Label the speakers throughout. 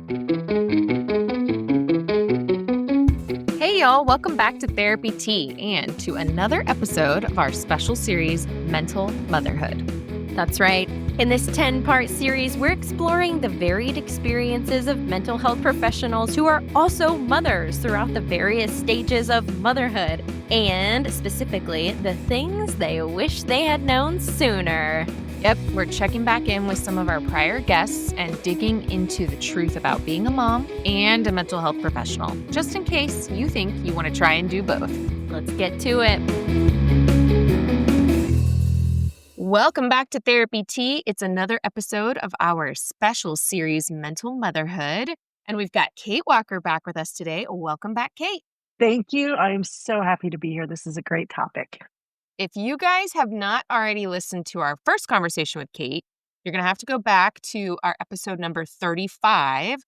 Speaker 1: Hey, y'all, welcome back to Therapy Tea and to another episode of our special series, Mental Motherhood.
Speaker 2: That's right. In this 10-part series, we're exploring the varied experiences of mental health professionals who are also mothers throughout the various stages of motherhood, and specifically, the things they wish they had known sooner.
Speaker 1: Yep, we're checking back in with some of our prior guests and digging into the truth about being a mom and a mental health professional, just in case you think you want to try and do both.
Speaker 2: Let's get to it.
Speaker 1: Welcome back to Therapy Tea. It's another episode of our special series, Mental Motherhood. And we've got Kate Walker back with us today. Welcome back, Kate.
Speaker 3: Thank you. I'm so happy to be here. This is a great topic.
Speaker 1: If you guys have not already listened to our first conversation with Kate, you're going to have to go back to our episode number 35,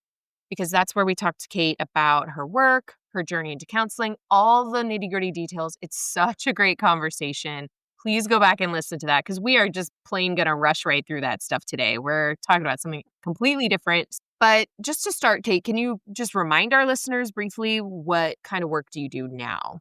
Speaker 1: because that's where we talked to Kate about her work, her journey into counseling, all the nitty-gritty details. It's such a great conversation. Please go back and listen to that, because we are just plain going to rush right through that stuff today. We're talking about something completely different. But just to start, Kate, can you just remind our listeners briefly, what kind of work do you do now?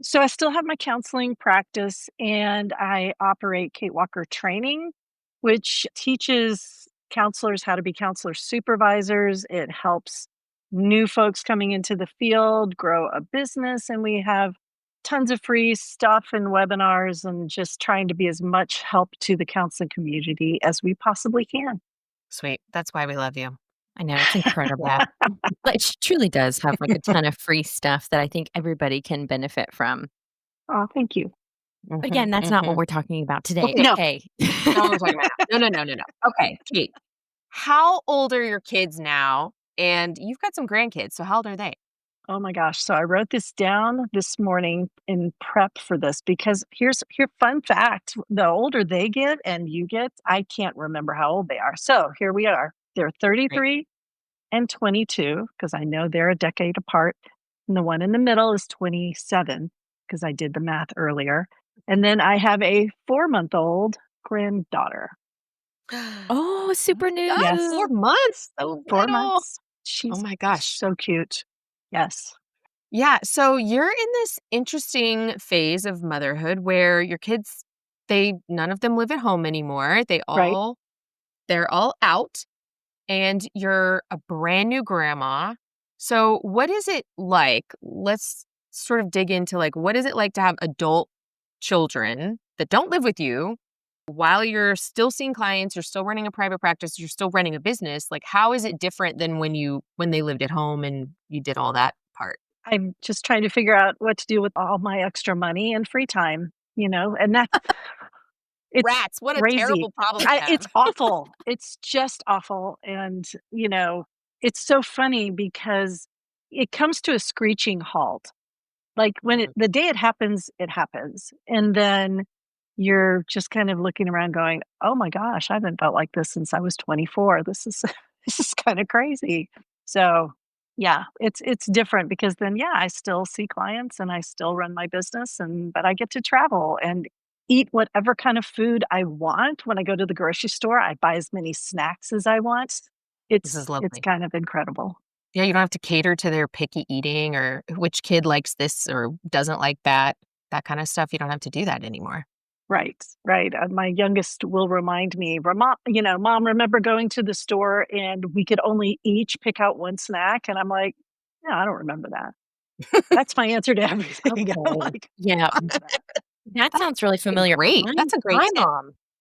Speaker 3: So I still have my counseling practice, and I operate Kate Walker Training, which teaches counselors how to be counselor supervisors. It helps new folks coming into the field grow a business, and we have tons of free stuff and webinars and just trying to be as much help to the counseling community as we possibly can.
Speaker 1: Sweet. That's why we love you.
Speaker 2: I know, it's incredible. But she truly does have like a ton of free stuff that I think everybody can benefit from.
Speaker 3: Oh, thank you.
Speaker 2: But again, that's not what we're talking about today.
Speaker 3: No.
Speaker 2: Okay.
Speaker 1: That's not what we're talking about. No. Okay, Kate, how old are your kids now? And you've got some grandkids, so how old are they?
Speaker 3: Oh my gosh. So I wrote this down this morning in prep for this because here's fun fact. The older they get and you get, I can't remember how old they are. So here we are. They're 33 and 22, because I know they're a decade apart. And the one in the middle is 27, because I did the math earlier. And then I have a 4-month-old granddaughter.
Speaker 2: Oh, super new.
Speaker 3: Yes.
Speaker 1: 4 months. So
Speaker 3: 4
Speaker 1: little.
Speaker 3: months. She's
Speaker 1: Oh my gosh.
Speaker 3: so cute. Yes.
Speaker 1: Yeah. So you're in this interesting phase of motherhood where your kids, none of them live at home anymore. They're all out, and you're a brand new grandma. So what is it like? Let's sort of dig into what is it like to have adult children that don't live with you while you're still seeing clients, you're still running a private practice, you're still running a business. How is it different than when they lived at home and you did all that part?
Speaker 3: I'm just trying to figure out what to do with all my extra money and free time, and that's it's
Speaker 1: Rats, what
Speaker 3: crazy.
Speaker 1: a terrible problem to have.
Speaker 3: It's awful. It's just awful. And, it's so funny because it comes to a screeching halt. When the day it happens. And then you're just kind of looking around going, oh my gosh, I haven't felt like this since I was 24. This is this is kind of crazy. So yeah, it's different because then I still see clients and I still run my business, but I get to travel and eat whatever kind of food I want. When I go to the grocery store, I buy as many snacks as I want.
Speaker 1: This is lovely.
Speaker 3: It's kind of incredible.
Speaker 1: Yeah, you don't have to cater to their picky eating or which kid likes this or doesn't like that kind of stuff. You don't have to do that anymore.
Speaker 3: Right. My youngest will remind me, Mom, remember going to the store and we could only each pick out one snack? And I'm like, no, I don't remember that. That's my answer to everything.
Speaker 2: Okay. Yeah. That sounds really familiar.
Speaker 1: Great. That's a great tip.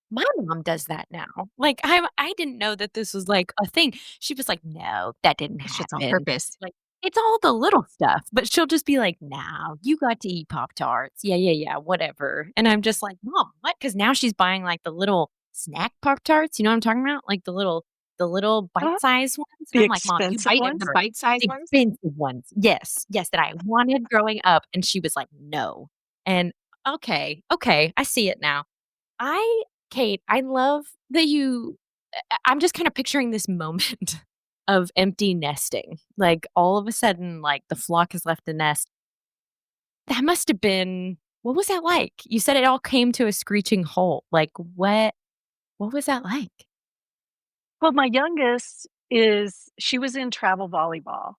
Speaker 2: My mom does that now. I didn't know that this was like a thing. She was like, no, that didn't happen.
Speaker 1: It's on purpose.
Speaker 2: It's all the little stuff, but she'll just be like, no, you got to eat Pop-Tarts. Yeah, whatever. And I'm just like, Mom, what? Because now she's buying the little snack Pop-Tarts. You know what I'm talking about? The little bite-sized ones.
Speaker 3: The
Speaker 2: And I'm like, Mom, you
Speaker 3: expensive ones?
Speaker 1: The bite-sized ones?
Speaker 2: expensive ones. Yes, that I wanted growing up. And she was like, no. And okay, I see it now. Kate, I love that I'm just kind of picturing this moment of empty nesting. All of a sudden, the flock has left the nest. That must have been, what was that like? You said it all came to a screeching halt. What was that like?
Speaker 3: Well, my youngest is she was in travel volleyball.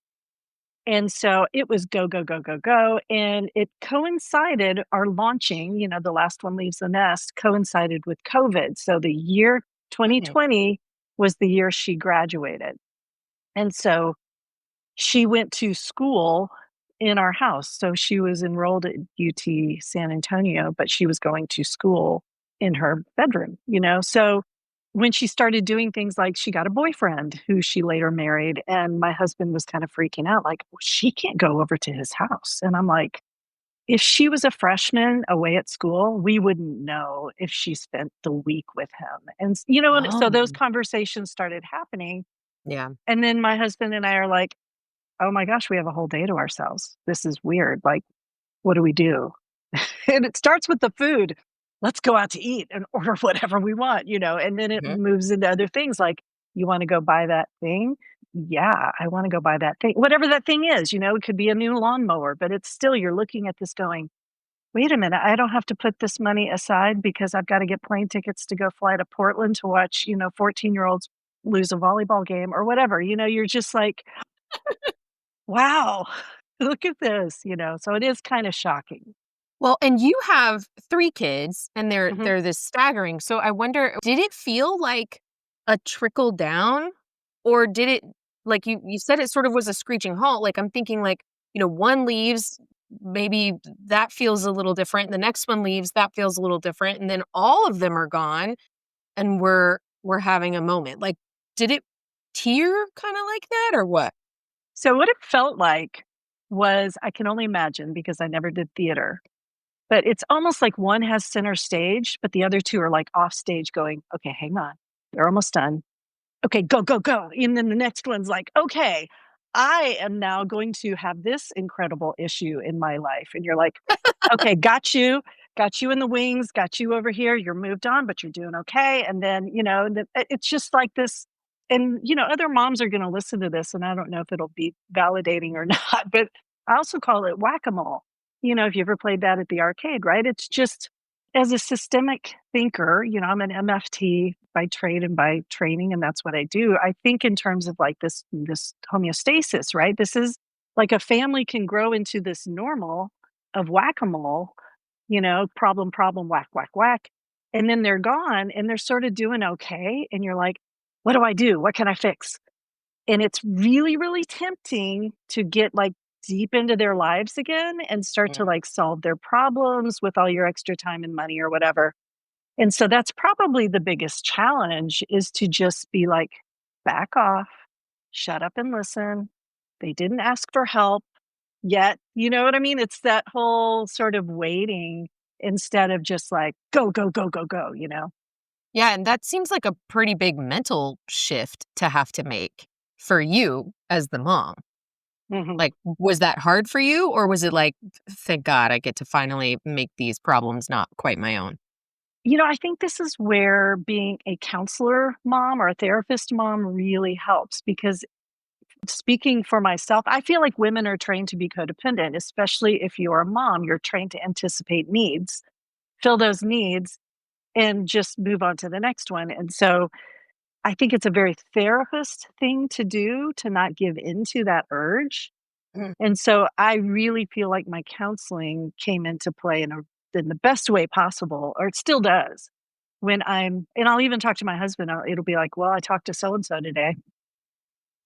Speaker 3: And so it was go, go, go, go, go. And it coincided, our launching, the last one leaves the nest, coincided with COVID. So the year
Speaker 1: Right.
Speaker 3: 2020 was the year she graduated. And so she went to school in our house. So she was enrolled at UT San Antonio, but she was going to school in her bedroom. So when she started doing things like she got a boyfriend who she later married, and my husband was kind of freaking out, like, "Well, she can't go over to his house." And I'm like, if she was a freshman away at school, we wouldn't know if she spent the week with him. And so those
Speaker 1: Oh.
Speaker 3: conversations started happening.
Speaker 1: Yeah.
Speaker 3: And then my husband and I are like, oh my gosh, we have a whole day to ourselves. This is weird. Like, what do we do? And it starts with the food. Let's go out to eat and order whatever we want, and then it
Speaker 1: Mhm.
Speaker 3: moves into other things like, you want to go buy that thing? Yeah, I want to go buy that thing. Whatever that thing is, it could be a new lawnmower, but it's still, you're looking at this going, wait a minute, I don't have to put this money aside because I've got to get plane tickets to go fly to Portland to watch 14-year-olds lose a volleyball game or whatever. You're just like, wow, look at this. So it is kind of shocking.
Speaker 1: Well, and you have 3 kids, and they're
Speaker 3: Mhm.
Speaker 1: they're this staggering, so I wonder, did it feel like a trickle down? Or did it, like, you said it sort of was a screeching halt, like, I'm thinking, like, one leaves, maybe that feels a little different, the next one leaves, that feels a little different, and then all of them are gone, and we're having a moment. Like, did it tear kinda like that, or what?
Speaker 3: So what it felt like was, I can only imagine because I never did theater, but it's almost like one has center stage, but the other 2 are, like, off stage going, "Okay, hang on. They're almost done. Okay, go, go, go." And then the next one's like, "Okay, I am now going to have this incredible issue in my life." And you're like, "Okay, got you in the wings, got you over here. You're moved on, but you're doing okay." And then, it's just like this. And other moms are going to listen to this, and I don't know if it'll be validating or not, but I also call it whack a mole. If you ever played that at the arcade, right? It's just, as a systemic thinker, I'm an MFT by trade and by training, and that's what I do. I think in terms of like this homeostasis, right? This is like a family can grow into this normal of whack-a-mole, problem, problem, whack, whack, whack. And then they're gone and they're sort of doing okay. And you're like, what do I do? What can I fix? And it's really, really tempting to get like deep into their lives again and start to
Speaker 1: Mm.
Speaker 3: like solve their problems with all your extra time and money or whatever. And so that's probably the biggest challenge, is to just be like, back off, shut up and listen. They didn't ask for help yet. You know what I mean? It's that whole sort of waiting instead of just like, go, go, go, go, go.
Speaker 1: Yeah, and that seems like a pretty big mental shift to have to make for you as the mom.
Speaker 3: Mhm.
Speaker 1: Like, was that hard for you, or was it like, "Thank God I get to finally make these problems not quite my own?"
Speaker 3: I think this is where being a counselor mom or a therapist mom really helps, because speaking for myself, I feel like women are trained to be codependent, especially if you're a mom. You're trained to anticipate needs, fill those needs, and just move on to the next one. And so I think it's a very therapist thing to do, to not give into that urge.
Speaker 1: Mm.
Speaker 3: And so I really feel like my counseling came into play in the best way possible, or it still does. And I'll even talk to my husband. It'll be like, well, I talked to so and so today.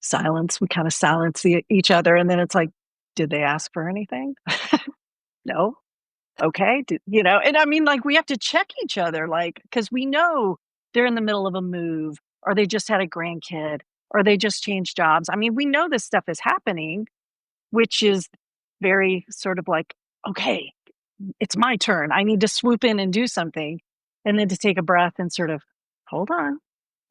Speaker 3: Silence. We kind of silence each other. And then it's like, did they ask for anything? No. Okay. And I mean, like, we have to check each other, like, because we know they're in the middle of a move, or they just had a grandkid, or they just changed jobs. I mean, we know this stuff is happening, which is very sort of like, okay, it's my turn. I need to swoop in and do something. And then to take a breath and sort of, hold on.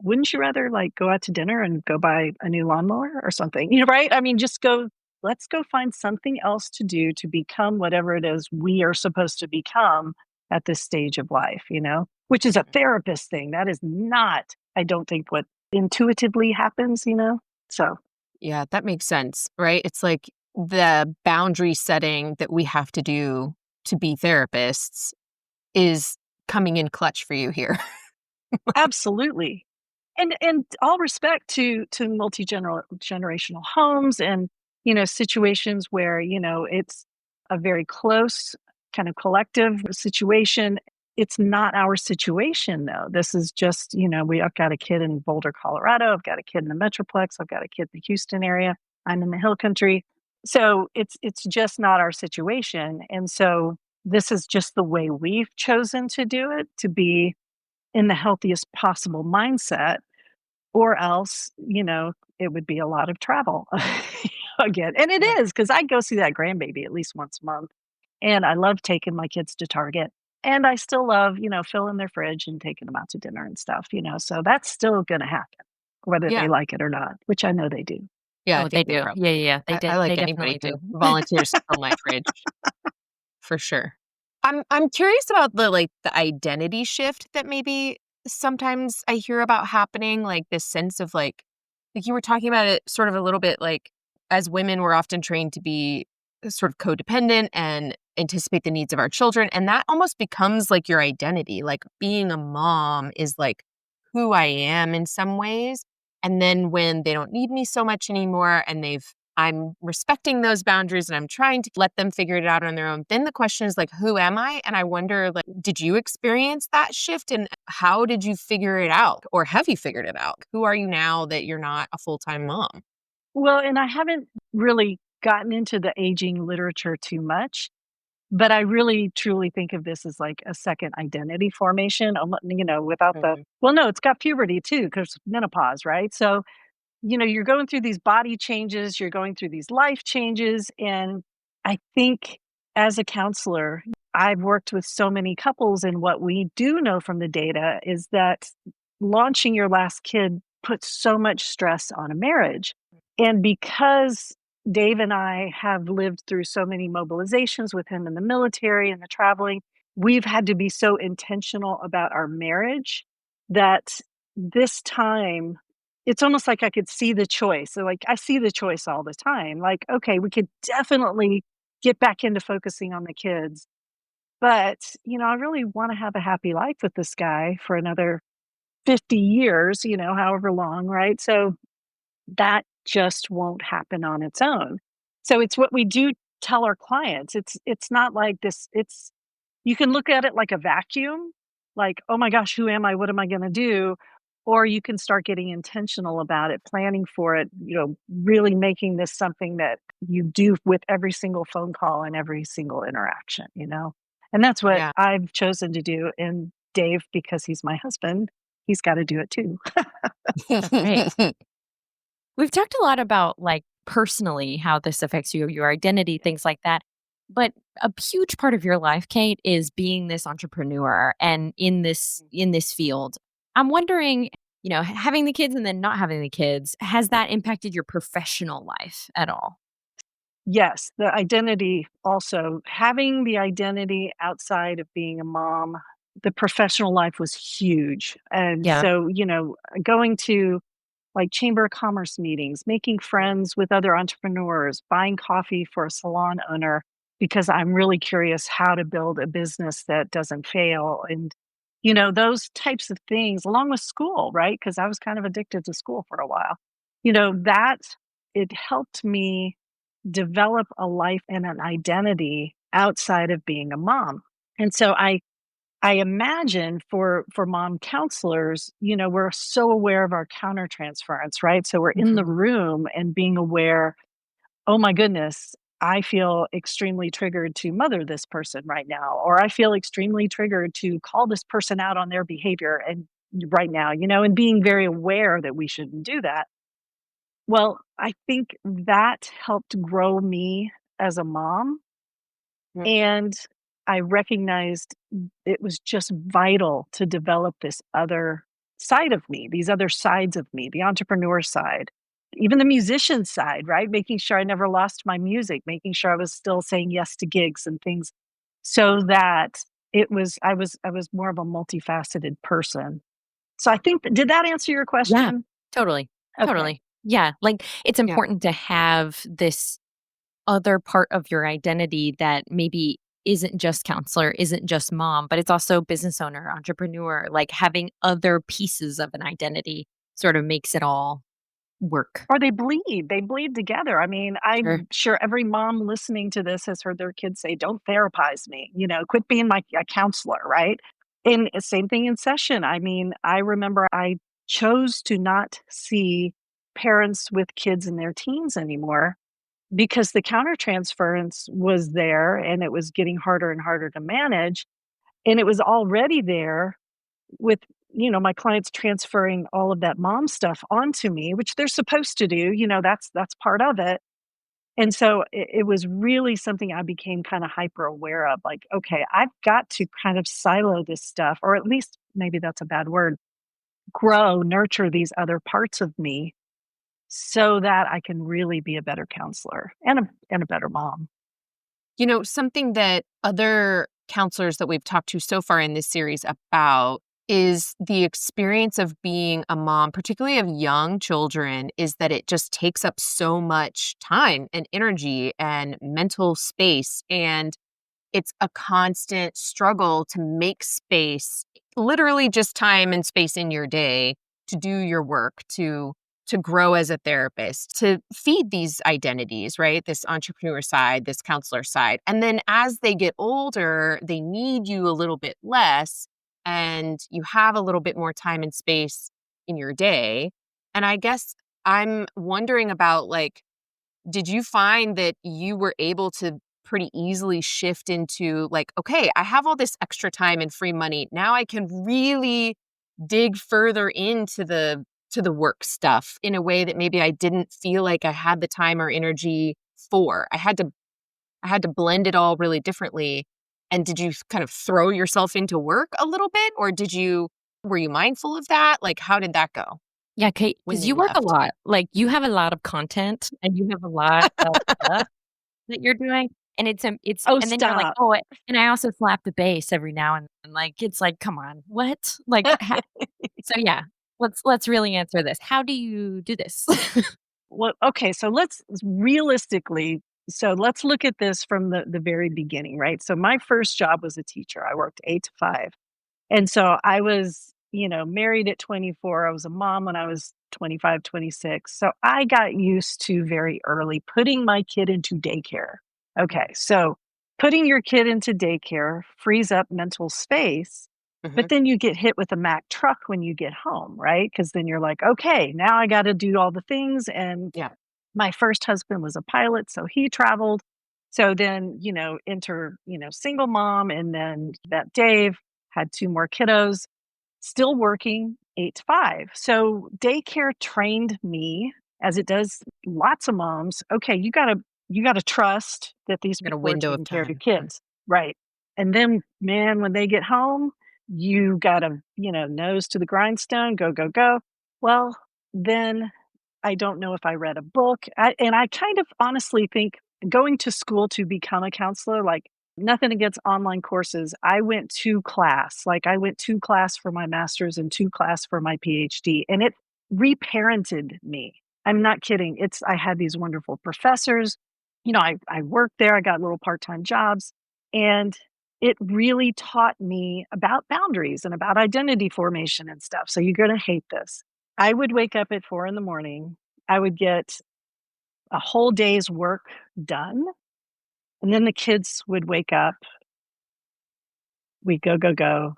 Speaker 3: Wouldn't you rather like go out to dinner and go buy a new lawnmower or something? Right? I mean, let's go find something else to do to become whatever it is we are supposed to become at this stage of life, which is a therapist thing. That is not, I don't think, what intuitively happens. So,
Speaker 1: Yeah, that makes sense, right? It's like the boundary setting that we have to do to be therapists is coming in clutch for you here.
Speaker 3: absolutely. and all respect to multi-generational homes and, situations where, it's a very close kind of collective situation. It's not our situation though. This is just, I've got a kid in Boulder, Colorado. I've got a kid in the Metroplex. I've got a kid in the Houston area. I'm in the Hill Country. So it's just not our situation. And so this is just the way we've chosen to do it, to be in the healthiest possible mindset, or else, it would be a lot of travel again. And it
Speaker 1: Yeah.
Speaker 3: is, because I go see that grandbaby at least once a month. And I love taking my kids to Target. And I still love, filling their fridge and taking them out to dinner and stuff, so that's still going to happen, whether they
Speaker 1: Yeah.
Speaker 3: like it or not, which I know they do.
Speaker 1: Yeah, I
Speaker 2: Oh, they
Speaker 1: think they
Speaker 2: do.
Speaker 1: probably
Speaker 2: Yeah, yeah, yeah.
Speaker 1: I like
Speaker 2: They
Speaker 1: anybody
Speaker 2: definitely
Speaker 1: who
Speaker 2: do.
Speaker 1: volunteers to fill my fridge, for sure. I'm curious about the identity shift that maybe sometimes I hear about happening, like this sense of like you were talking about it sort of a little bit, like as women we're often trained to be sort of codependent and anticipate the needs of our children, and that almost becomes like your identity. Like being a mom is like who I am in some ways. And then when they don't need me so much anymore and I'm respecting those boundaries and I'm trying to let them figure it out on their own. Then the question is like, who am I? And I wonder, like, did you experience that shift and how did you figure it out? Or have you figured it out? Who are you now that you're not a full-time mom?
Speaker 3: Well, and I haven't really gotten into the aging literature too much, but I really truly think of this as like a second identity formation, without
Speaker 1: Mhm.
Speaker 3: well, no, it's got puberty too, because menopause, right? So, you're going through these body changes, you're going through these life changes. And I think as a counselor, I've worked with so many couples, and what we do know from the data is that launching your last kid puts so much stress on a marriage. And because Dave and I have lived through so many mobilizations with him in the military and the traveling, we've had to be so intentional about our marriage that this time it's almost like I could see the choice. So, like, I see the choice all the time. Like, okay, we could definitely get back into focusing on the kids. But, I really want to have a happy life with this guy for another 50 years, however long, right? So that just won't happen on its own. So it's what we do tell our clients. It's not like this, it's you can look at it like a vacuum, like, "Oh my gosh, who am I? What am I gonna do?" Or you can start getting intentional about it, planning for it, really making this something that you do with every single phone call and every single interaction. And that's what
Speaker 1: Yeah.
Speaker 3: I've chosen to do. And Dave, because he's my husband, he's gotta do it too.
Speaker 2: That's great. We've talked a lot about, like, personally how this affects you, your identity, things like that. But a huge part of your life, Kate, is being this entrepreneur and in this field. I'm wondering, having the kids and then not having the kids, has that impacted your professional life at all?
Speaker 3: Yes, the identity also having the identity outside of being a mom, the professional life was huge. And
Speaker 2: Yeah.
Speaker 3: so, going to like chamber of commerce meetings, making friends with other entrepreneurs, buying coffee for a salon owner because I'm really curious how to build a business that doesn't fail. And, those types of things, along with school, right? Because I was kind of addicted to school for a while. That it helped me develop a life and an identity outside of being a mom. And so I imagine for mom counselors, we're so aware of our countertransference, right? So we're in the
Speaker 2: Mhm.
Speaker 3: room and being aware, oh my goodness, I feel extremely triggered to mother this person right now, or I feel extremely triggered to call this person out on their behavior and right now, and being very aware that we shouldn't do that. Well, I think that helped grow me as a mom,
Speaker 1: Mhm.
Speaker 3: and I recognized it was just vital to develop this other side of me, these other sides of me, the entrepreneur side, even the musician side, right? Making sure I never lost my music, making sure I was still saying yes to gigs and things so that I was more of a multifaceted person. So I think did that answer your
Speaker 2: Yeah,
Speaker 3: question?
Speaker 2: totally,
Speaker 3: Okay.
Speaker 2: totally. Yeah, like, it's
Speaker 1: Yeah.
Speaker 2: important to have this other part of your identity that maybe isn't just counselor, isn't just mom, but it's also business owner, entrepreneur, like having other pieces of an identity sort of makes it all work.
Speaker 3: Or they bleed together. I mean,
Speaker 2: Sure.
Speaker 3: I'm sure every mom listening to this has heard their kids say, "Don't therapize me," "Quit being my a counselor," right? And same thing in session. I mean, I remember I chose to not see parents with kids in their teens anymore because the countertransference was there and it was getting harder and harder to manage, and it was already there with, my clients transferring all of that mom stuff onto me, which they're supposed to do, that's part of it. And so it was really something I became kind of hyper aware of, like, okay, I've got to kind of silo this stuff, or at least maybe that's a bad word, grow, nurture these other parts of me so that I can really be a better counselor and a better mom.
Speaker 1: Something that other counselors that we've talked to so far in this series about is the experience of being a mom, particularly of young children, is that it just takes up so much time and energy and mental space. And it's a constant struggle to make space, literally just time and space in your day to do your work, to grow as a therapist, to feed these identities, right? This entrepreneur side, this counselor side. And then as they get older, they need you a little bit less and you have a little bit more time and space in your day. And I guess I'm wondering about, like, did you find that you were able to pretty easily shift into, like, okay, I have all this extra time and free money. Now I can really dig further into the work stuff in a way that maybe I didn't feel like I had the time or energy for. I had to blend it all really differently. And did you kind of throw yourself into work a little bit, or were you mindful of that? Like, how did that go
Speaker 2: Yeah, Kate,
Speaker 1: when
Speaker 2: because
Speaker 1: you
Speaker 2: you work a
Speaker 1: left?
Speaker 2: lot. Like, you have a lot of content and you have a lot of stuff that you're doing, and it's
Speaker 3: Oh,
Speaker 2: and then you're like,
Speaker 3: stop.
Speaker 2: "Oh, and I also slap the bass every now and then." Like, it's like, "Come on, what?" Like, so yeah, let's really answer this. How do you do this?
Speaker 3: Well, okay, so let's look at this from the very beginning, right? So my first job was a teacher. I worked 8 to 5. And so I was, married at 24. I was a mom when I was 25, 26. So I got used to very early putting my kid into daycare. Okay, so putting your kid into daycare frees up mental space, but
Speaker 1: Mhm.
Speaker 3: then you get hit with a Mack truck when you get home, right? Because then you're like, okay, now I got to do all the things. And
Speaker 1: Yeah.
Speaker 3: my first husband was a pilot, so he traveled. So then, enter, single mom, and then that Dave had 2 more kiddos, still working 8 to 5. So daycare trained me, as it does lots of moms. Okay, you gotta trust that these
Speaker 1: Got a
Speaker 3: people are
Speaker 1: window of
Speaker 3: taking care of your
Speaker 1: time.
Speaker 3: kids. Right. And then, man, when they get home, you gotta, nose to the grindstone, go, go, go. Well, then I don't know if I read a book. And I kind of honestly think going to school to become a counselor, like, nothing against online courses. I went to class. Like, I went to class for my master's and to class for my PhD, and it reparented me. I'm not kidding. I had these wonderful professors. I worked there. I got little part-time jobs, and it really taught me about boundaries and about identity formation and stuff. So you're going to hate this. I would wake up at 4 in the morning. I would get a whole day's work done, and then the kids would wake up. We go, go, go,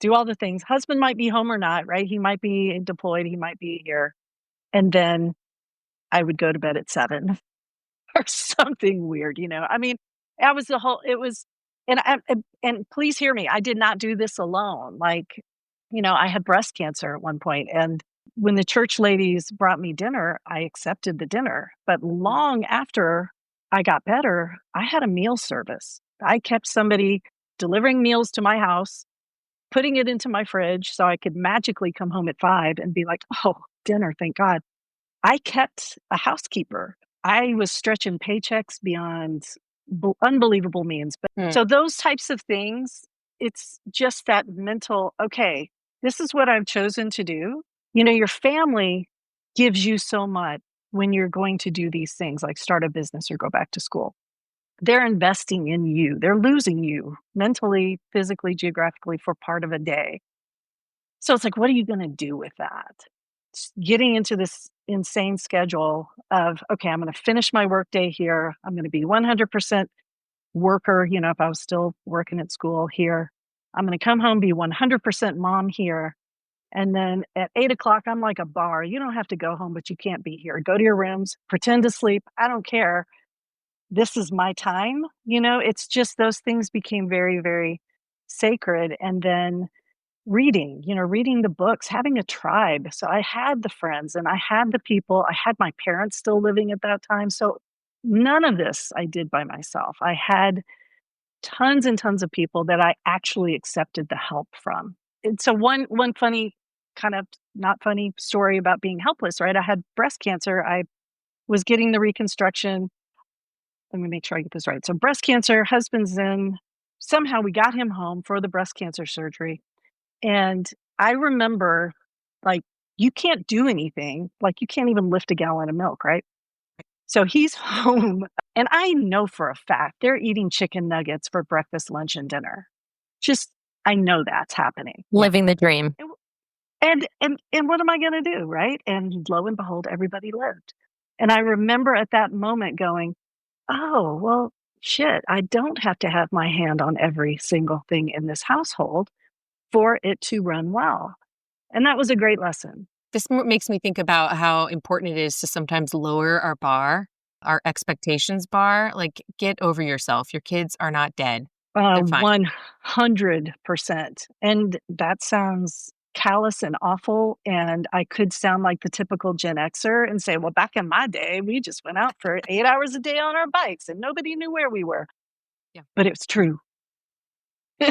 Speaker 3: do all the things. Husband might be home or not, right? He might be deployed, he might be here. And then I would go to bed at 7 or something weird, I mean, I was the whole it was and please hear me, I did not do this alone. Like, I had breast cancer at one point, and when the church ladies brought me dinner, I accepted the dinner. But
Speaker 1: Mm.
Speaker 3: long after I got better, I had a meal service. I kept somebody delivering meals to my house, putting it into my fridge so I could magically come home at 5 and be like, "Oh, dinner, thank God." I kept a housekeeper. I was stretching paychecks beyond unbelievable means. But
Speaker 1: Mm.
Speaker 3: so those types of things, it's just that mental, okay, this is what I've chosen to do. Your family gives you so much when you're going to do these things like start a business or go back to school. They're investing in you. They're losing you mentally, physically, geographically for part of a day. So it's like, what are you going to do with that? getting into this insane schedule of, okay, I'm going to finish my workday here. I'm going to be 100% worker, if I was still working at school here. I'm going to come home, be 100% mom here. And then at 8 o'clock, I'm like a bar. You don't have to go home, but you can't be here. Go to your rooms, pretend to sleep. I don't care. This is my time. It's just those things became very, very sacred. And then reading the books, having a tribe. So I had the friends and I had the people. I had my parents still living at that time. So none of this I did by myself. I had tons and tons of people that I actually accepted the help from. And so one funny, kind of not funny story about being helpless, right? I had breast cancer. I was getting the reconstruction. Let me make sure I get this right. So breast cancer, husband's in. Somehow we got him home for the breast cancer surgery. And I remember, like, you can't do anything. Like, you can't even lift a gallon of milk, right? So he's home, and I know for a fact they're eating chicken nuggets for breakfast, lunch, and dinner. Just, I know that's happening.
Speaker 2: Living the dream.
Speaker 3: And what am I going to do, right? And lo and behold, everybody lived. And I remember at that moment going, oh, well, shit, I don't have to have my hand on every single thing in this household for it to run well. And that was a great lesson.
Speaker 1: This makes me think about how important it is to sometimes lower our bar, our expectations bar. Like, get over yourself. Your kids are not dead. They're fine.
Speaker 3: 100%. And that sounds callous and awful. And I could sound like the typical Gen Xer and say, well, back in my day, we just went out for 8 hours a day on our bikes and nobody knew where we were.
Speaker 1: Yeah.
Speaker 3: But it's true.
Speaker 1: Yeah.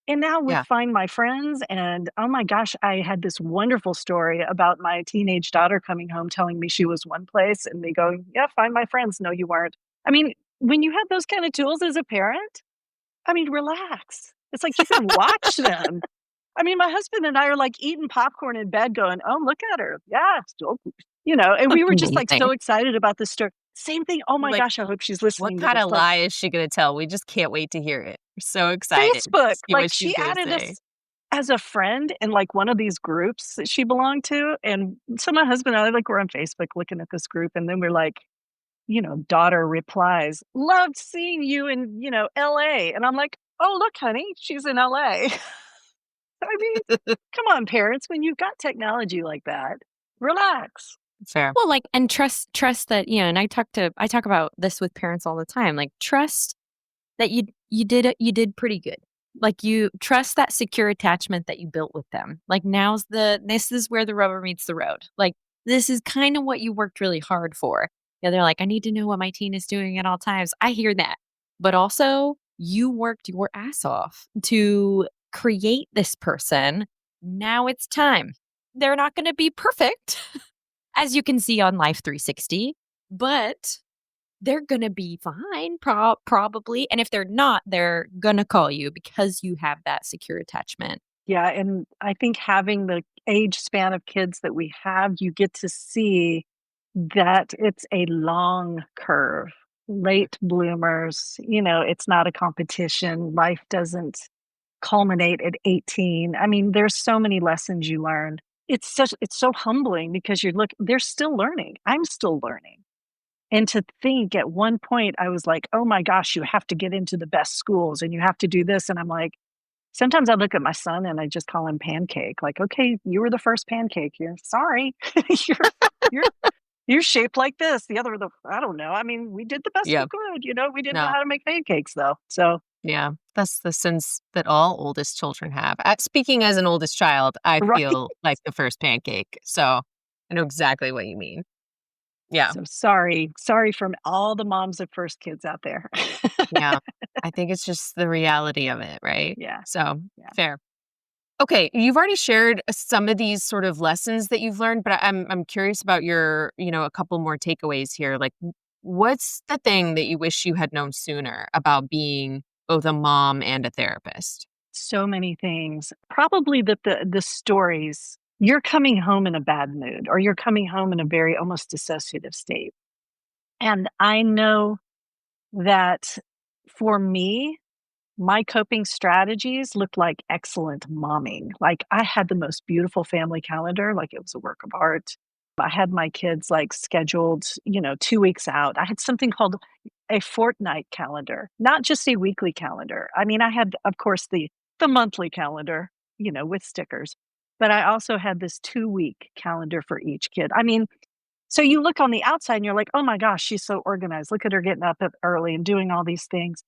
Speaker 3: And now with Find My Friends, and oh my gosh, I had this wonderful story about my teenage daughter coming home telling me she was one place and me going, yeah, Find My Friends. No, you weren't. I mean, when you have those kind of tools as a parent, I mean, relax. It's like you can watch them. I mean, my husband and I are like eating popcorn in bed going, oh, look at her. Yeah, still, and we were just like so excited about this story. Same thing. Oh my gosh, I hope she's listening
Speaker 1: What
Speaker 3: to
Speaker 1: kind
Speaker 3: this.
Speaker 1: of lie is she going to tell? We just can't wait to hear it. We're so excited.
Speaker 3: Facebook.
Speaker 1: To see
Speaker 3: Like,
Speaker 1: what she's
Speaker 3: she
Speaker 1: gonna
Speaker 3: added
Speaker 1: say.
Speaker 3: us as a friend in like one of these groups that she belonged to. And so my husband and I like were on Facebook looking at this group, and then we're like, daughter replies, loved seeing you in, LA. And I'm like, oh, look, honey, she's in LA. I mean, come on, parents, when you've got technology like that, relax.
Speaker 1: Fair.
Speaker 2: Well, like, and trust that, and I talk about this with parents all the time. Like, trust that you did pretty good. Like, you trust that secure attachment that you built with them. Like, this is where the rubber meets the road. Like, this is kind of what you worked really hard for. Yeah, they're like, I need to know what my teen is doing at all times. I hear that. But also, you worked your ass off to create this person. Now it's time. They're not going to be perfect, as you can see on Life 360, but they're going to be fine, probably. And if they're not, they're going to call you because you have that secure attachment.
Speaker 3: Yeah. And I think having the age span of kids that we have, you get to see that it's a long curve. Late bloomers, it's not a competition. Life doesn't culminate at 18. I mean, there's so many lessons you learn. It's so humbling because they're still learning. I'm still learning. And to think at one point, I was like, oh my gosh, you have to get into the best schools and you have to do this. And I'm like, sometimes I look at my son and I just call him Pancake. Like, okay, you were the first pancake here. Sorry. You're shaped like this. The other, I don't know. I mean, we did the best we could, we didn't know how to make pancakes though. So
Speaker 1: yeah, that's the sense that all oldest children have. Speaking as an oldest child, I feel like the first pancake. So I know exactly what you mean. Yeah.
Speaker 3: So sorry from all the moms of first kids out there.
Speaker 1: Yeah. I think it's just the reality of it, right?
Speaker 3: Yeah.
Speaker 1: So fair. Okay, you've already shared some of these sort of lessons that you've learned, but I'm curious about your, a couple more takeaways here. Like, what's the thing that you wish you had known sooner about being both a mom and a therapist?
Speaker 3: So many things. Probably that the stories, you're coming home in a bad mood or you're coming home in a very almost dissociative state. And I know that for me, my coping strategies looked like excellent momming. Like I had the most beautiful family calendar, like it was a work of art. I had my kids like scheduled, 2 weeks out. I had something called a fortnight calendar, not just a weekly calendar. I mean, I had, of course, the monthly calendar, with stickers, but I also had this 2-week calendar for each kid. I mean, so you look on the outside and you're like, "Oh my gosh, she's so organized. Look at her getting up early and doing all these things."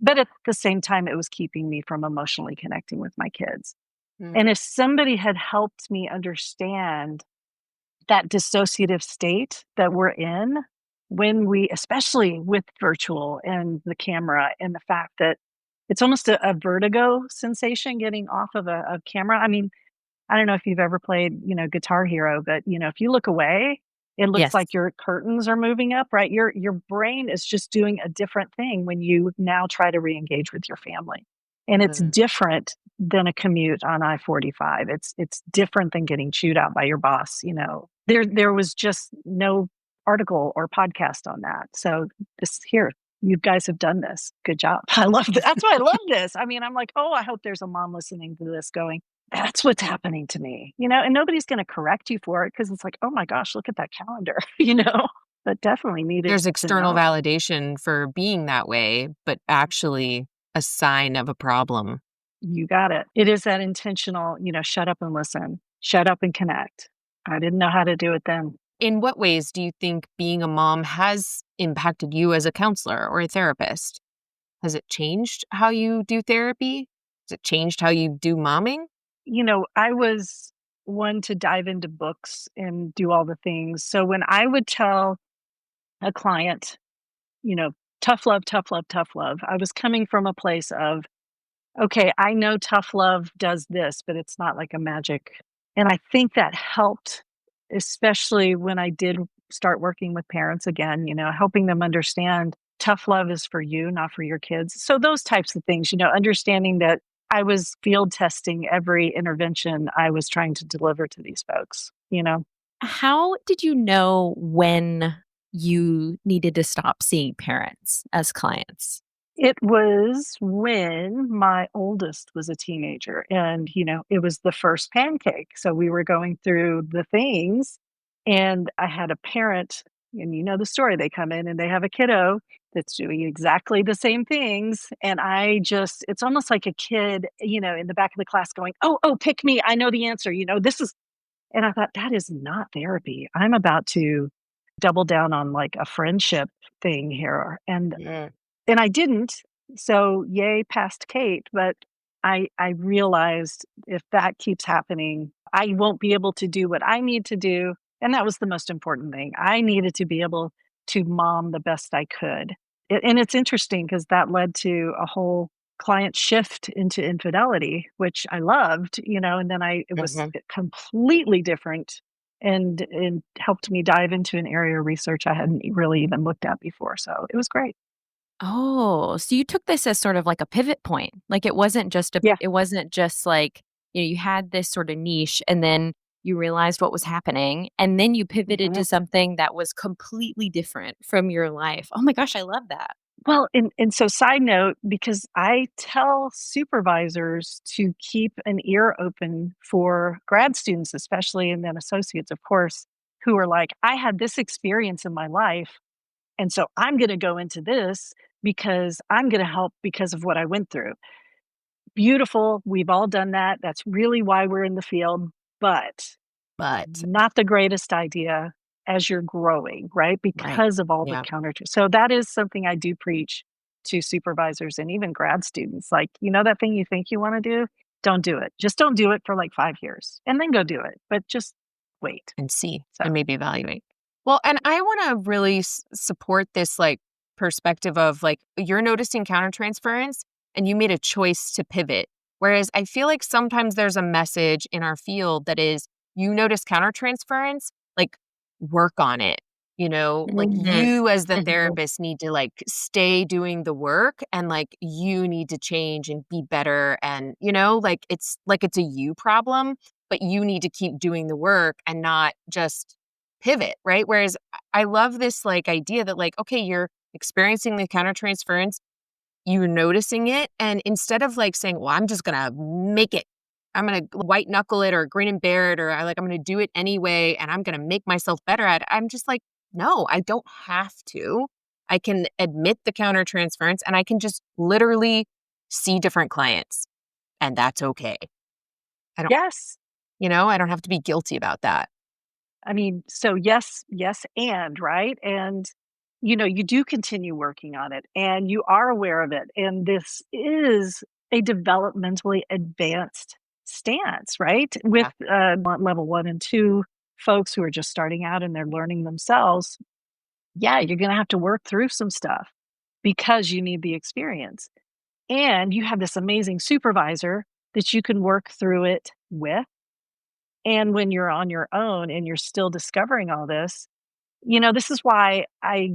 Speaker 3: But at the same time, it was keeping me from emotionally connecting with my kids.
Speaker 1: Mm.
Speaker 3: And if somebody had helped me understand that dissociative state that we're in when we, especially with virtual and the camera and the fact that it's almost a vertigo sensation getting off of a camera. I mean, I don't know if you've ever played, Guitar Hero, but, if you look away, it looks
Speaker 2: Yes.
Speaker 3: like your curtains are moving up, right? Your brain is just doing a different thing when you now try to reengage with your family. And it's
Speaker 1: Mm.
Speaker 3: different than a commute on I-45. It's different than getting chewed out by your boss. There was just no article or podcast on that. So this here, you guys have done this. Good job. I love that's why I love this. I mean, I'm like, oh, I hope there's a mom listening to this going, that's what's happening to me, and nobody's going to correct you for it because it's like, oh my gosh, look at that calendar, but definitely needed
Speaker 1: There's
Speaker 3: to
Speaker 1: external
Speaker 3: know.
Speaker 1: validation for being that way, but actually a sign of a problem.
Speaker 3: You got it. It is that intentional, shut up and listen, shut up and connect. I didn't know how to do it then.
Speaker 1: In what ways do you think being a mom has impacted you as a counselor or a therapist? Has it changed how you do therapy? Has it changed how you do momming?
Speaker 3: I was one to dive into books and do all the things. So when I would tell a client, you know, tough love, tough love, tough love, I was coming from a place of, okay, I know tough love does this, but it's not like a magic. And I think that helped, especially when I did start working with parents again, helping them understand tough love is for you, not for your kids. So those types of things, understanding that I was field testing every intervention I was trying to deliver to these folks.
Speaker 2: How did you know when you needed to stop seeing parents as clients?
Speaker 3: It was when my oldest was a teenager and, it was the first pancake. So we were going through the things and I had a parent and you know the story. They come in and they have a kiddo that's doing exactly the same things. And it's almost like a kid, in the back of the class going, oh, pick me. I know the answer. This is, and I thought that is not therapy. I'm about to double down on like a friendship thing here.
Speaker 1: Mm.
Speaker 3: And I didn't, so yay past Kate, but I realized if that keeps happening, I won't be able to do what I need to do, and that was the most important thing. I needed to be able to mom the best I could. And it's interesting because that led to a whole client shift into infidelity, which I loved, and then it was
Speaker 1: Mhm.
Speaker 3: completely different and helped me dive into an area of research I hadn't really even looked at before, so it was great.
Speaker 2: Oh, so you took this as sort of like a pivot point. Like
Speaker 3: Yeah.
Speaker 2: it wasn't just like, you had this sort of niche and then you realized what was happening and then you pivoted
Speaker 3: Mhm.
Speaker 2: to something that was completely different from your life. Oh my gosh, I love that.
Speaker 3: Well, and so side note, because I tell supervisors to keep an ear open for grad students, especially, and then associates, of course, who are like, I had this experience in my life. And so I'm going to go into this because I'm going to help because of what I went through. Beautiful. We've all done that. That's really why we're in the field. But
Speaker 1: But
Speaker 3: not the greatest idea as you're growing, right?
Speaker 1: right.
Speaker 3: Because of all the
Speaker 1: Yeah.
Speaker 3: so that is something I do preach to supervisors and even grad students. Like, that thing you think you wanna do? Don't do it. Just don't do it for, like, 5 years, and then go do it, but just wait.
Speaker 1: And see
Speaker 3: So
Speaker 1: and maybe evaluate. Well, and I want to really support this like perspective of like you're noticing countertransference and you made a choice to pivot. Whereas I feel like sometimes there's a message in our field that is you notice countertransference, like work on it. Like
Speaker 2: Mhm.
Speaker 1: you as the
Speaker 2: Mhm.
Speaker 1: therapist need to like stay doing the work and like you need to change and be better and like it's a you problem but you need to keep doing the work and not just pivot, right? Whereas I love this like idea that like, okay, you're experiencing the countertransference. you noticing it. And instead of like saying, well, I'm just going to make it, I'm going to white knuckle it or grin and bear it, or I'm going to do it anyway, and I'm going to make myself better at it. I'm just like, no, I don't have to. I can admit the countertransference and I can just literally see different clients, and that's okay. I don't,
Speaker 3: Yes.
Speaker 1: I don't have to be guilty about that.
Speaker 3: I mean, so yes, yes, and right. And, you do continue working on it and you are aware of it. And this is a developmentally advanced stance, right? With
Speaker 1: Yeah.
Speaker 3: level 1 and 2 folks who are just starting out and they're learning themselves. Yeah, you're going to have to work through some stuff because you need the experience. And you have this amazing supervisor that you can work through it with. And when you're on your own and you're still discovering all this, this is why I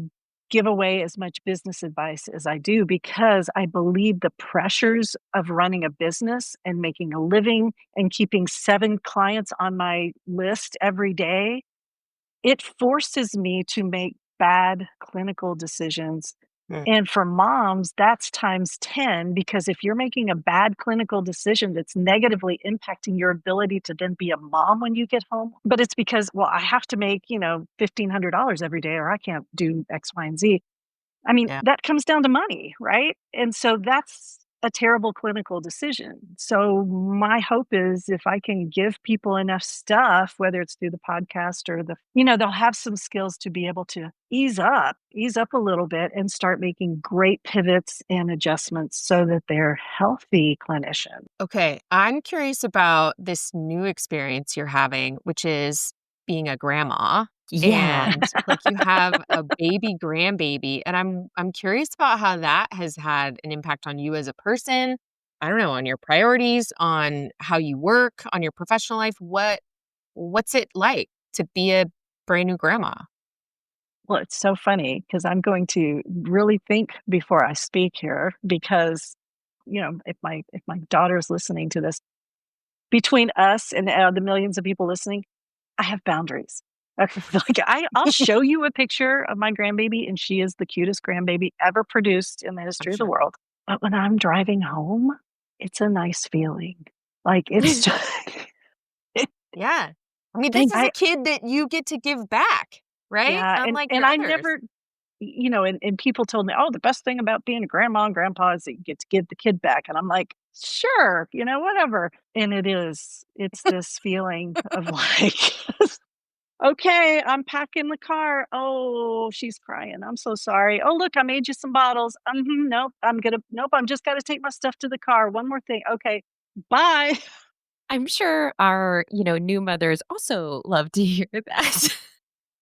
Speaker 3: give away as much business advice as I do, because I believe the pressures of running a business and making a living and keeping 7 clients on my list every day, it forces me to make bad clinical decisions.
Speaker 1: Mm.
Speaker 3: And for moms, that's times 10, because if you're making a bad clinical decision that's negatively impacting your ability to then be a mom when you get home, but it's because, well, I have to make, $1,500 every day or I can't do X, Y, and Z. I mean,
Speaker 1: Yeah.
Speaker 3: that comes down to money, right? And so that's a terrible clinical decision. So my hope is if I can give people enough stuff, whether it's through the podcast or they'll have some skills to be able to ease up a little bit and start making great pivots and adjustments so that they're healthy clinicians.
Speaker 1: Okay. I'm curious about this new experience you're having, which is being a grandma.
Speaker 2: Yeah.
Speaker 1: And like you have a baby grandbaby. And I'm curious about how that has had an impact on you as a person. I don't know, on your priorities, on how you work, on your professional life. What's it like to be a brand new grandma?
Speaker 3: Well, it's so funny because I'm going to really think before I speak here because, if my daughter's listening to this, between us and the millions of people listening, I have boundaries. Okay, like I'll show you a picture of my grandbaby, and she is the cutest grandbaby ever produced in the
Speaker 1: I'm
Speaker 3: history of the
Speaker 1: sure.
Speaker 3: world. But when I'm driving home, it's a nice feeling. Like it's just,
Speaker 1: Yeah. I mean, this
Speaker 3: thank
Speaker 1: is a kid that you get to give back, right?
Speaker 3: yeah, and
Speaker 1: Unlike
Speaker 3: and
Speaker 1: your
Speaker 3: I
Speaker 1: others.
Speaker 3: never, and people told me, oh, the best thing about being a grandma and grandpa is that you get to give the kid back, and I'm like, sure, whatever. And it's this feeling of like okay, I'm packing the car. Oh, she's crying. I'm so sorry. Oh, look, I made you some bottles. Nope, nope, I'm just got to take my stuff to the car. One more thing. Okay, bye.
Speaker 2: I'm sure our, new mothers also love to hear that.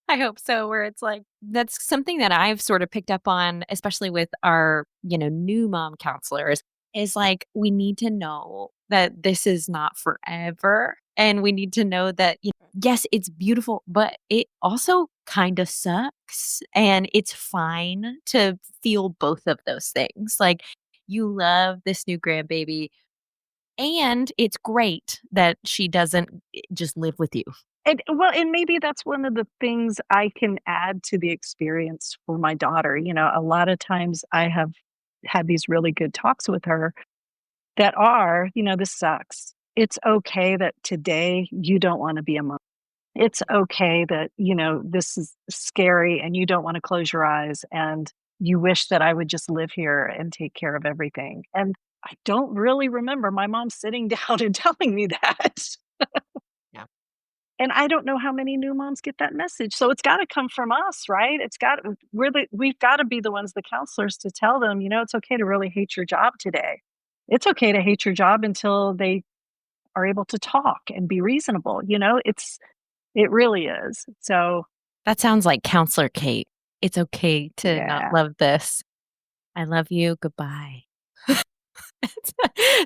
Speaker 2: I hope so, where it's like that's something that I've sort of picked up on, especially with our, new mom counselors, is like we need to know that this is not forever. And we need to know that, yes, it's beautiful, but it also kind of sucks. And it's fine to feel both of those things. Like you love this new grandbaby, and it's great that she doesn't just live with you.
Speaker 3: And maybe that's one of the things I can add to the experience for my daughter. A lot of times I have had these really good talks with her that are, this sucks. It's okay that today you don't want to be a mom. It's okay that, this is scary and you don't want to close your eyes and you wish that I would just live here and take care of everything. And I don't really remember my mom sitting down and telling me that.
Speaker 1: Yeah.
Speaker 3: And I don't know how many new moms get that message. So it's got to come from us, right? We've got to be the ones, the counselors, to tell them, it's okay to really hate your job today. It's okay to hate your job until they are able to talk and be reasonable. It really is. So,
Speaker 2: That sounds like Counselor Kate. It's okay to not
Speaker 3: yeah.
Speaker 2: love this. I love you. Goodbye.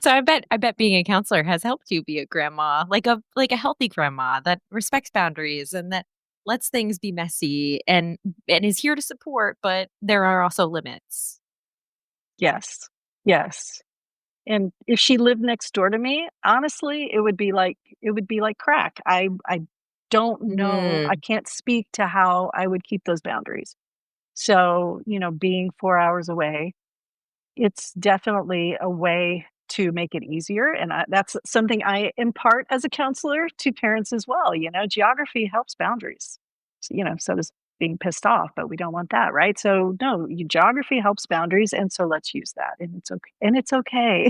Speaker 2: So I bet being a counselor has helped you be a grandma, like a healthy grandma that respects boundaries and that lets things be messy and is here to support, but there are also limits.
Speaker 3: Yes. Yes. And if she lived next door to me, honestly, it would be like crack. I don't know. I
Speaker 2: Mm.
Speaker 3: can't speak to how I would keep those boundaries. So, being 4 hours away, it's definitely a way to make it easier, and that's something I impart as a counselor to parents as well. Geography helps boundaries. So does being pissed off, but we don't want that, right? So no, geography helps boundaries, and so let's use that, and it's okay. And it's okay.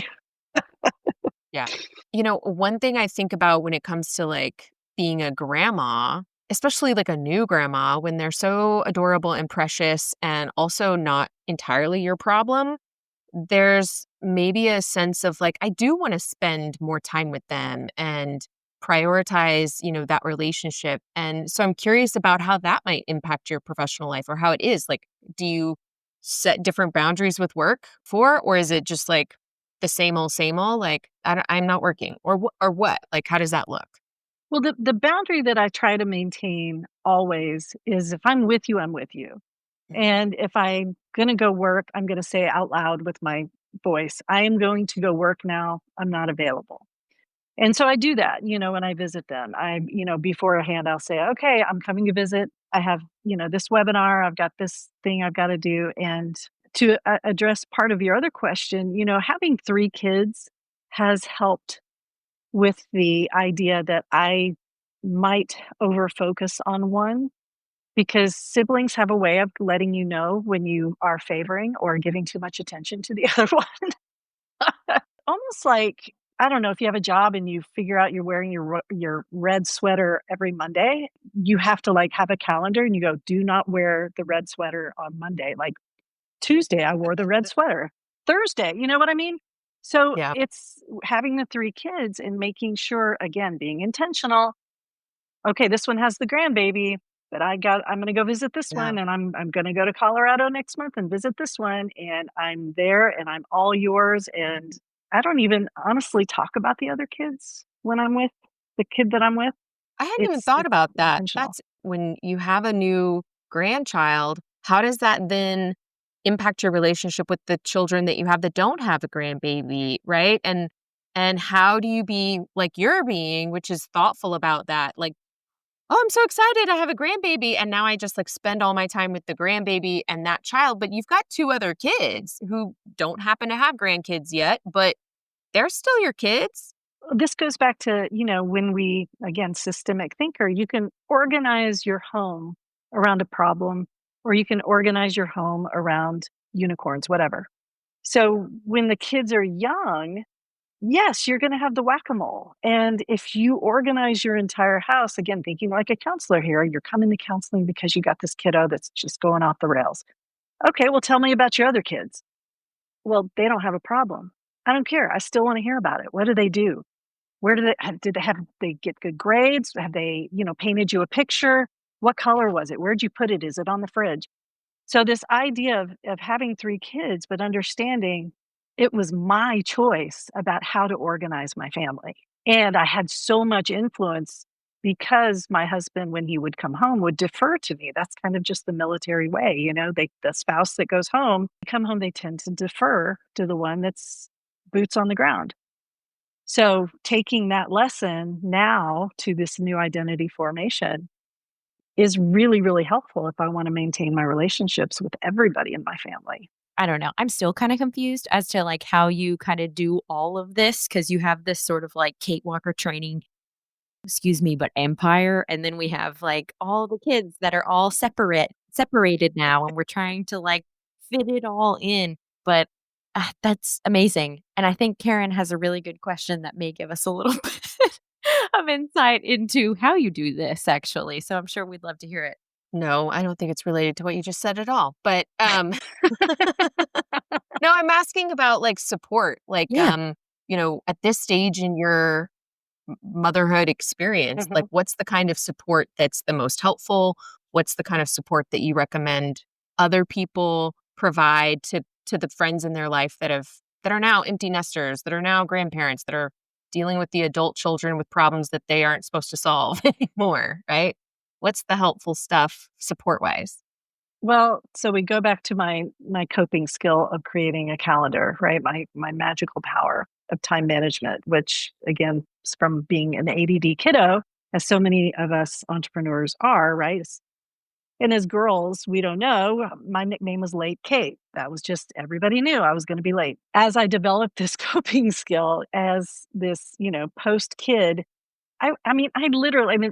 Speaker 1: Yeah. One thing I think about when it comes to like being a grandma, especially like a new grandma, when they're so adorable and precious and also not entirely your problem, there's maybe a sense of like, I do want to spend more time with them and prioritize, that relationship. And so I'm curious about how that might impact your professional life or how it is. Like, do you set different boundaries with work or is it just like the same old, like, I'm not working or what? Like, how does that look?
Speaker 3: Well, the boundary that I try to maintain always is if I'm with you, I'm with you.
Speaker 1: Mhm.
Speaker 3: And if I'm gonna go work, I'm gonna say out loud with my voice, "I am going to go work now. I'm not available." And so I do that, when I visit them. Beforehand, I'll say, "Okay, I'm coming to visit. I have, this webinar. I've got this thing I've got to do." And to address part of your other question, having 3 kids has helped with the idea that I might over focus on one because siblings have a way of letting you know when you are favoring or giving too much attention to the other one. Almost like, I don't know, if you have a job and you figure out you're wearing your red sweater every Monday, you have to, like, have a calendar and you go, "Do not wear the red sweater on Monday." Like, Tuesday, I wore the red sweater. Thursday, you know what I mean? So,
Speaker 1: Yeah.
Speaker 3: it's having the 3 kids and making sure, again, being intentional. Okay, this one has the grandbaby, but I'm gonna go visit this
Speaker 1: Yeah.
Speaker 3: one, and I'm gonna go to Colorado next month and visit this one, and I'm there, and I'm all yours, and I don't even honestly talk about the other kids when I'm with the kid that I'm with.
Speaker 1: I hadn't even
Speaker 3: It's
Speaker 1: thought about that.
Speaker 3: intentional.
Speaker 1: That's when you have a new grandchild, how does that then impact your relationship with the children that you have that don't have a grandbaby, right? And how do you be like you're being, which is thoughtful about that? Like, oh, I'm so excited I have a grandbaby and now I just like spend all my time with the grandbaby and that child, but you've got 2 other kids who don't happen to have grandkids yet, but they're still your kids.
Speaker 3: This goes back to, when we again, systemic thinker, you can organize your home around a problem, or you can organize your home around unicorns, whatever. So when the kids are young, yes, you're gonna have the whack-a-mole, and if you organize your entire house, again, thinking like a counselor here, you're coming to counseling because you got this kiddo that's just going off the rails. Okay, well, tell me about your other kids. Well, they don't have a problem. I don't care, I still wanna hear about it. What do they do? Where did they get good grades? Have they, painted you a picture? What color was it? Where'd you put it? Is it on the fridge? So this idea of having 3 kids, but understanding it was my choice about how to organize my family. And I had so much influence because my husband, when he would come home, would defer to me. That's kind of just the military way, the spouse that goes home, they come home, they tend to defer to the one that's boots on the ground. So taking that lesson now to this new identity formation is really, really helpful if I wanna maintain my relationships with everybody in my family.
Speaker 2: I don't know. I'm still kinda confused as to, like, how you kinda do all of this because you have this sort of, like, Kate Walker training, excuse me, but empire, and then we have, like, all the kids that are all separated now, and we're trying to, like, fit it all in, but, that's amazing, and I think Karen has a really good question that may give us a little bit of insight into how you do this, actually, so I'm sure we'd love to hear it.
Speaker 1: No, I don't think it's related to what you just said at all. But no, I'm asking about like support, like
Speaker 2: Yeah.
Speaker 1: at this stage in your motherhood experience, like
Speaker 3: Mhm.
Speaker 1: what's the kind of support that's the most helpful? What's the kind of support that you recommend other people provide to the friends in their life that are now empty nesters, that are now grandparents, that are dealing with the adult children with problems that they aren't supposed to solve anymore, right? What's the helpful stuff support wise?
Speaker 3: Well, so we go back to my coping skill of creating a calendar, right? My magical power of time management, which again is from being an ADD kiddo, as so many of us entrepreneurs are, right? And as girls, we don't know, my nickname was Late Kate. That was just everybody knew I was gonna be late. As I developed this coping skill as this, post-kid, I mean,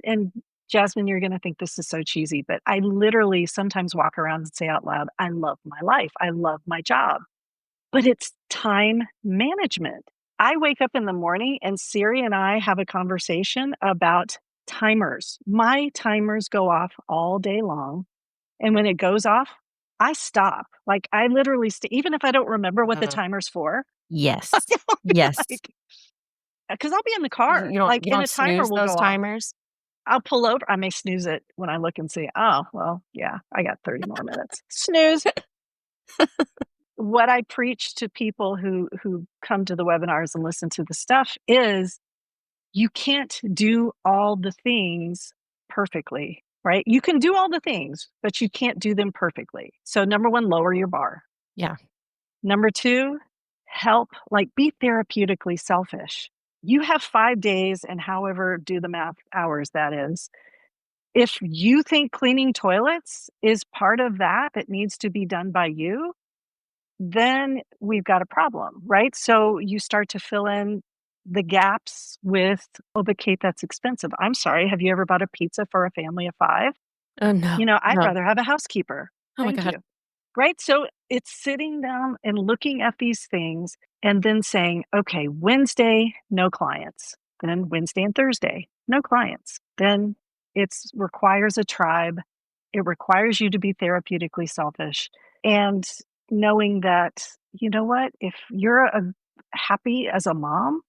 Speaker 3: and Jasmine, you're gonna think this is so cheesy, but I literally sometimes walk around and say out loud, "I love my life. I love my job." But it's time management. I wake up in the morning and Siri and I have a conversation about timers. My timers go off all day long, and when it goes off, I stop. Like, I literally even if I don't remember what the
Speaker 1: Uh,
Speaker 3: timer's for,
Speaker 2: Yes.
Speaker 3: I'll be
Speaker 2: Yes.
Speaker 3: like, because I'll be in the car, like,
Speaker 1: you
Speaker 3: and a
Speaker 1: don't
Speaker 3: timer
Speaker 1: snooze
Speaker 3: will
Speaker 1: those
Speaker 3: go off.
Speaker 1: timers?
Speaker 3: I'll pull over. I may snooze it when I look and see, "Oh, well, yeah, I got 30 more minutes." Snooze. What I preach to people who come to the webinars and listen to the stuff is you can't do all the things perfectly, right? You can do all the things, but you can't do them perfectly. So number 1, lower your bar.
Speaker 2: Yeah.
Speaker 3: Number 2, help, like, be therapeutically selfish. You have 5 days and however do the math hours that is. If you think cleaning toilets is part of that needs to be done by you, then we've got a problem, right? So you start to fill in the gaps with, "Oh, but Kate, that's expensive." I'm sorry, have you ever bought a pizza for a family of 5?
Speaker 2: Oh, no.
Speaker 3: I'd
Speaker 2: No.
Speaker 3: rather have a housekeeper.
Speaker 2: Oh my
Speaker 3: Thank
Speaker 2: god.
Speaker 3: you. Right? So it's sitting down and looking at these things and then saying, "Okay, Wednesday, no clients." Then Wednesday and Thursday, no clients. Then it's requires a tribe. It requires you to be therapeutically selfish. And knowing that, you know what? If you're happy as a mom,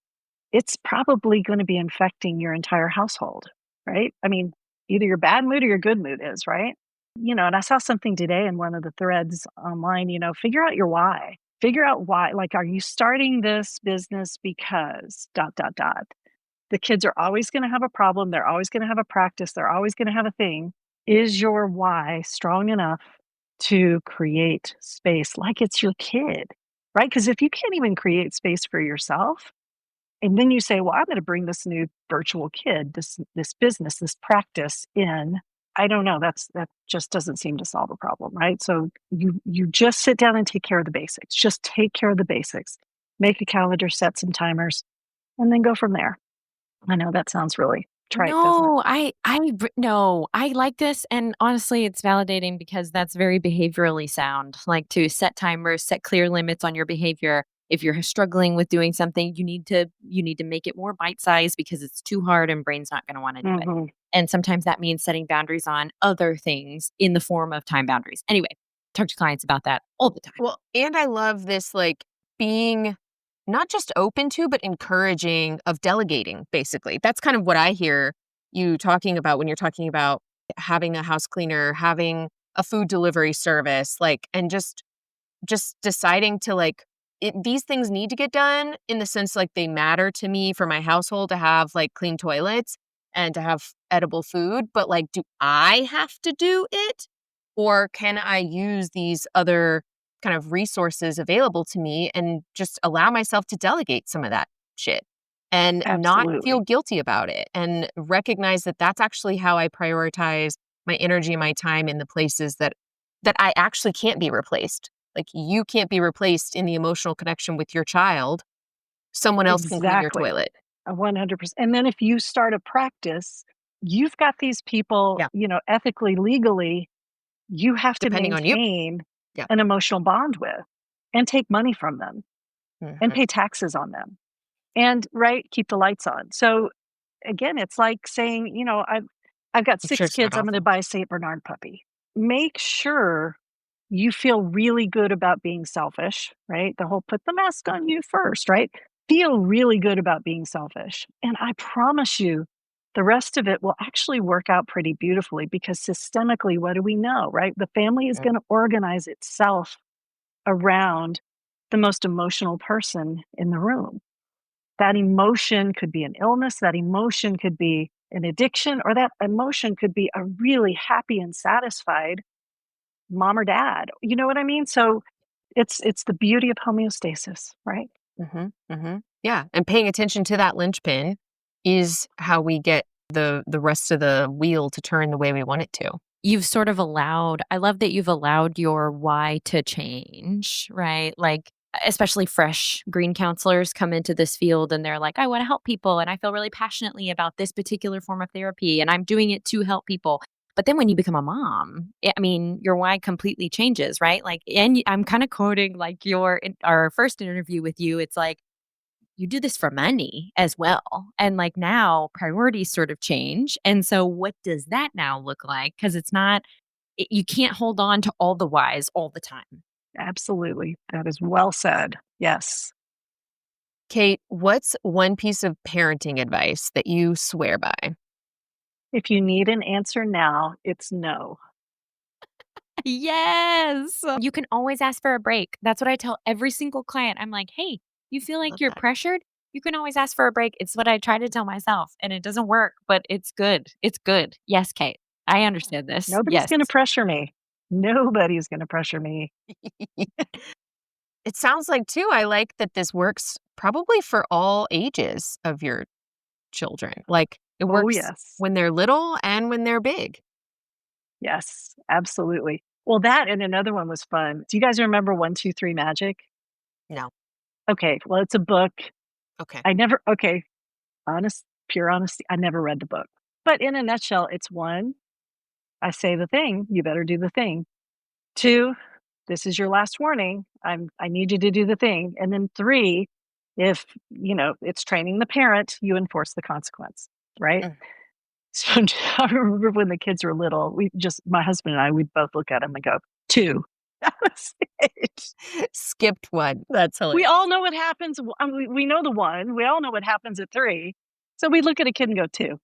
Speaker 3: it's probably gonna be infecting your entire household, right? I mean, either your bad mood or your good mood is, right? And I saw something today in one of the threads online, figure out your why. Figure out why. Like, are you starting this business because dot, dot, dot? The kids are always gonna have a problem. They're always gonna have a practice. They're always gonna have a thing. Is your why strong enough to create space like it's your kid, right? Because if you can't even create space for yourself, and then you say, "Well, I'm gonna bring this new virtual kid, this business, this practice in." I don't know, that just doesn't seem to solve a problem, right? So you just sit down and take care of the basics. Just take care of the basics. Make a calendar, set some timers, and then go from there. I know that sounds really trite, doesn't it?
Speaker 2: No, no, I like this, and honestly, it's validating because that's very behaviorally sound, like, to set timers, set clear limits on your behavior. If you're struggling with doing something, you need to make it more bite-sized because it's too hard and brain's not gonna wanna do it.
Speaker 3: Mhm.
Speaker 2: And sometimes that means setting boundaries on other things in the form of time boundaries. Anyway, talk to clients about that all the time.
Speaker 1: Well, and I love this, like, being not just open to, but encouraging of delegating, basically. That's kind of what I hear you talking about when you're talking about having a house cleaner, having a food delivery service, like, and just deciding to, like, these things need to get done in the sense, like, they matter to me for my household to have, like, clean toilets and to have edible food, but, like, do I have to do it? Or can I use these other kind of resources available to me and just allow myself to delegate some of that shit and not feel
Speaker 3: Absolutely.
Speaker 1: guilty about it and recognize that that's actually how I prioritize my energy and my time in the places that I actually can't be replaced. Like, you can't be replaced in the emotional connection with your child. Someone else can clean your
Speaker 3: Exactly.
Speaker 1: toilet.
Speaker 3: 100%. And then if you start a practice, you've got these people,
Speaker 1: Yeah,
Speaker 3: ethically, legally, you have to
Speaker 1: depending on you.
Speaker 3: maintain
Speaker 1: Yeah.
Speaker 3: an emotional bond with and take money from them and
Speaker 1: Mhm.
Speaker 3: pay taxes on them and, right, keep the lights on. So again, it's like saying, I've got
Speaker 1: I'm sure
Speaker 3: 6
Speaker 1: it's not
Speaker 3: kids, I'm gonna
Speaker 1: awful.
Speaker 3: buy a Saint Bernard puppy. Make sure you feel really good about being selfish, right? The whole put the mask on you first, right? Feel really good about being selfish. And I promise you, the rest of it will actually work out pretty beautifully because systemically, what do we know, right? The family is
Speaker 1: Mm.
Speaker 3: going to organize itself around the most emotional person in the room. That emotion could be an illness, that emotion could be an addiction, or that emotion could be a really happy and satisfied mom or dad. You know what I mean? So it's the beauty of homeostasis, right?
Speaker 1: Mhm, mhm. Yeah, and paying attention to that linchpin is how we get the rest of the wheel to turn the way we want it to.
Speaker 2: you've sort of allowed I love that you've allowed your why to change, right? Like, especially fresh green counselors come into this field and they're like, "I wanna help people, and I feel really passionately about this particular form of therapy, and I'm doing it to help people." But then when you become a mom, I mean, your why completely changes, right? Like, and I'm kinda quoting, like, your in our first interview with you, it's like, you do this for money as well. And like now priorities sort of change. And so what does that now look like? Because it's not, you can't hold on to all the whys all the time.
Speaker 3: Absolutely. That is well said. Yes.
Speaker 1: Kate, what's one piece of parenting advice that you swear by?
Speaker 3: If you need an answer now, it's no.
Speaker 2: Yes. You can always ask for a break. That's what I tell every single client. I'm like, hey, you feel like
Speaker 1: Love
Speaker 2: you're
Speaker 1: that.
Speaker 2: pressured? You can always ask for a break. It's what I try to tell myself, and it doesn't work, but it's good. It's good. Yes, Kate. I understand this.
Speaker 3: Nobody's
Speaker 2: Yes.
Speaker 3: going to pressure me. Nobody's going to pressure me.
Speaker 1: It sounds like, too, I like that this works probably for all ages of your children. Like, it
Speaker 3: Oh,
Speaker 1: works
Speaker 3: yes.
Speaker 1: when they're little and when they're big.
Speaker 3: Yes, absolutely. Well, that and another one was fun. Do you guys remember 1, 2, 3 Magic?
Speaker 1: No.
Speaker 3: Okay, well, it's a book.
Speaker 1: Okay.
Speaker 3: Okay, pure honesty, I never read the book. But in a nutshell, it's 1, I say the thing, you better do the thing. 2, this is your last warning. I need you to do the thing. And then 3, if, it's training the parent, you enforce the consequence, right?
Speaker 1: Mm.
Speaker 3: So I remember when the kids were little, my husband and I, we'd both look at them and go, 2. That was it.
Speaker 1: Skipped one. That's
Speaker 3: We
Speaker 1: hilarious.
Speaker 3: all know what happens. We know the 1. We all know what happens at 3. So we look at a kid and go, 2.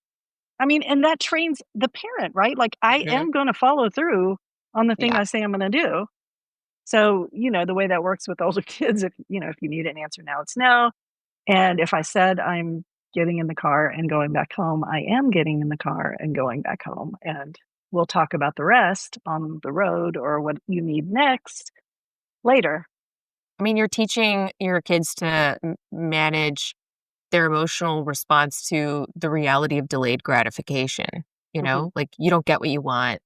Speaker 3: I mean, and that trains the parent, right? Like, I
Speaker 1: Mhm.
Speaker 3: am gonna follow through on the thing
Speaker 1: Yeah.
Speaker 3: I say I'm gonna do. So, the way that works with older kids, if you need an answer now, it's no. And if I said I'm getting in the car and going back home, I am getting in the car and going back home. And we'll talk about the rest on the road or what you need next later.
Speaker 1: I mean, you're teaching your kids to manage their emotional response to the reality of delayed gratification,
Speaker 3: Mhm.
Speaker 1: Like, you don't get what you want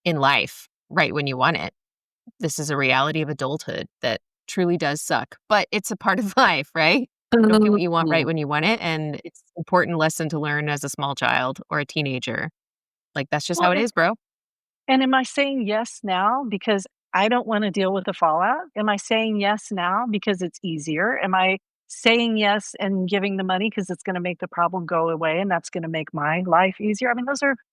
Speaker 1: in life right when you want it. This is a reality of adulthood that truly does suck, but it's a part of life, right? You don't get what you want right
Speaker 2: Ooh.
Speaker 1: when you want it, and it's an important lesson to learn as a small child or a teenager. Like, that's just
Speaker 3: Well,
Speaker 1: how it
Speaker 3: and
Speaker 1: is, bro.
Speaker 3: and am I saying yes now because I don't wanna deal with the fallout? Am I saying yes now because it's easier? Am I saying yes and giving the money because it's gonna make the problem go away and that's gonna make my life easier? I mean,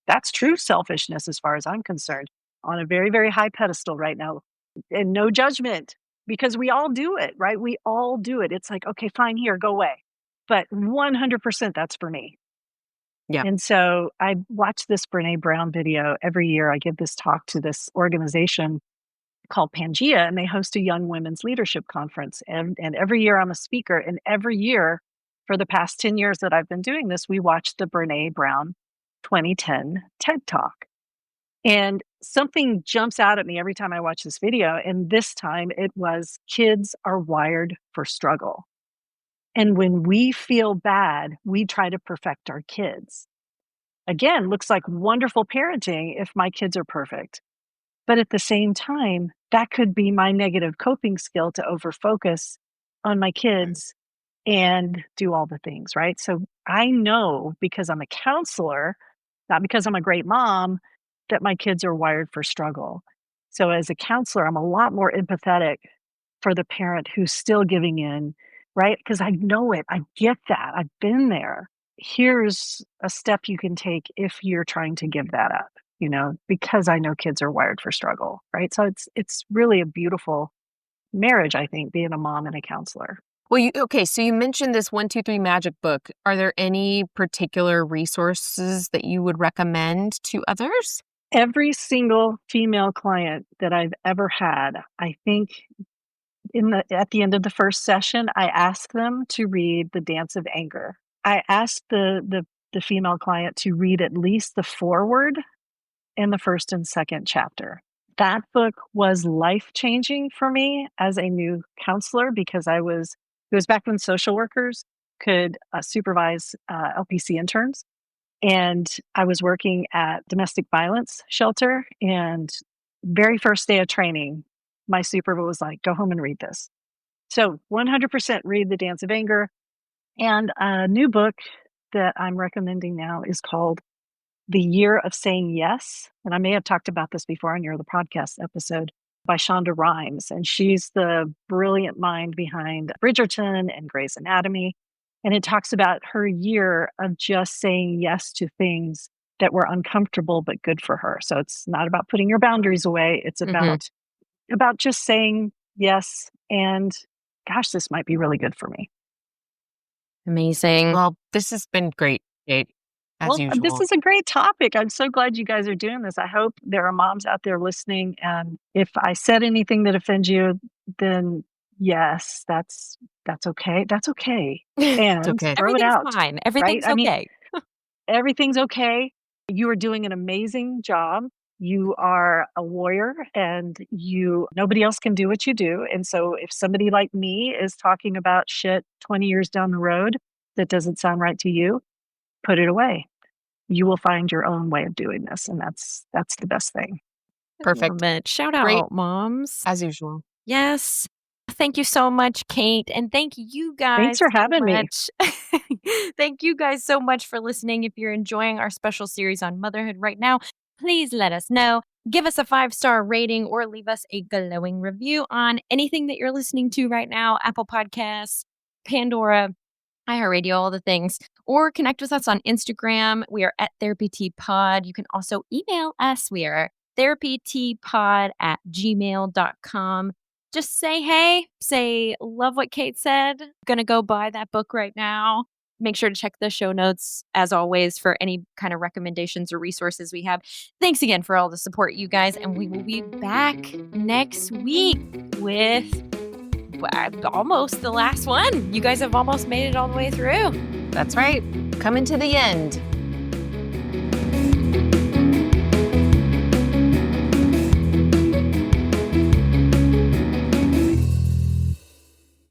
Speaker 3: that's true selfishness as far as I'm concerned, on a very, very high pedestal right now, and no judgment, because we all do it, right? We all do it. It's like, "Okay, fine, here, go away." But 100% that's for me.
Speaker 1: Yeah.
Speaker 3: And so I watch this Brene Brown video every year. I give this talk to this organization called Pangea, and they host a young women's leadership conference. And every year I'm a speaker. And every year for the past 10 years that I've been doing this, we watch the Brene Brown 2010 TED Talk. And something jumps out at me every time I watch this video. And this time it was, kids are wired for struggle. And when we feel bad, we try to perfect our kids. Again, looks like wonderful parenting if my kids are perfect. But at the same time, that could be my negative coping skill to overfocus on my
Speaker 1: Mm.
Speaker 3: kids and do all the things, right? So I know, because I'm a counselor, not because I'm a great mom, that my kids are wired for struggle. So as a counselor, I'm a lot more empathetic for the parent who's still giving in, right? Because I know it. I get that. I've been there. Here's a step you can take if you're trying to give that up, because I know kids are wired for struggle, right? So it's really a beautiful marriage, I think, being a mom and a counselor.
Speaker 1: Well, so you mentioned this 1, 2, 3 Magic book. Are there any particular resources that you would recommend to others?
Speaker 3: Every single female client that I've ever had, I think at the end of the first session, I ask them to read The Dance of Anger. I asked the female client to read at least the foreword in the first and second chapter. That book was life-changing for me as a new counselor, because it was back when social workers could supervise LPC interns. And I was working at domestic violence shelter, and very first day of training, my super was like, "Go home and read this." So 100% read The Dance of Anger. And a new book that I'm recommending now is called The Year of Saying Yes. And I may have talked about this before on your other podcast episode, by Shonda Rhimes. And she's the brilliant mind behind Bridgerton and Grey's Anatomy. And it talks about her year of just saying yes to things that were uncomfortable but good for her. So it's not about putting your boundaries away. It's about just saying yes, and gosh, this might be really good for me.
Speaker 2: Amazing.
Speaker 1: Well, this has been great, Kate, as usual.
Speaker 3: This is a great topic. I'm so glad you guys are doing this. I hope there are moms out there listening. And if I said anything that offends you, then yes, that's okay. That's okay. And
Speaker 1: okay.
Speaker 3: throw it out.
Speaker 2: Fine. Everything's
Speaker 3: right?
Speaker 2: okay.
Speaker 3: Everything's okay. You are doing an amazing job. You are a warrior, and nobody else can do what you do. And so if somebody like me is talking about shit 20 years down the road that doesn't sound right to you, put it away. You will find your own way of doing this, and that's the best thing.
Speaker 1: Perfect.
Speaker 2: Shout out,
Speaker 1: Great.
Speaker 2: moms.
Speaker 1: As usual.
Speaker 2: Yes. Thank you so much, Kate. And thank you guys.
Speaker 3: Thanks for having me.
Speaker 2: Thank you guys so much for listening. If you're enjoying our special series on motherhood right now, please let us know. Give us a 5-star rating or leave us a glowing review on anything that you're listening to right now: Apple Podcasts, Pandora, iHeartRadio, all the things. Or connect with us on Instagram. We are at TherapyTPod. You can also email us. We are therapytpod@gmail.com. Just say hey, say love what Kate said. Gonna go buy that book right now. Make sure to check the show notes, as always, for any kind of recommendations or resources we have. Thanks again for all the support, you guys. And we will be back next week with almost the last one. You guys have almost made it all the way through.
Speaker 1: That's right. Coming to the end.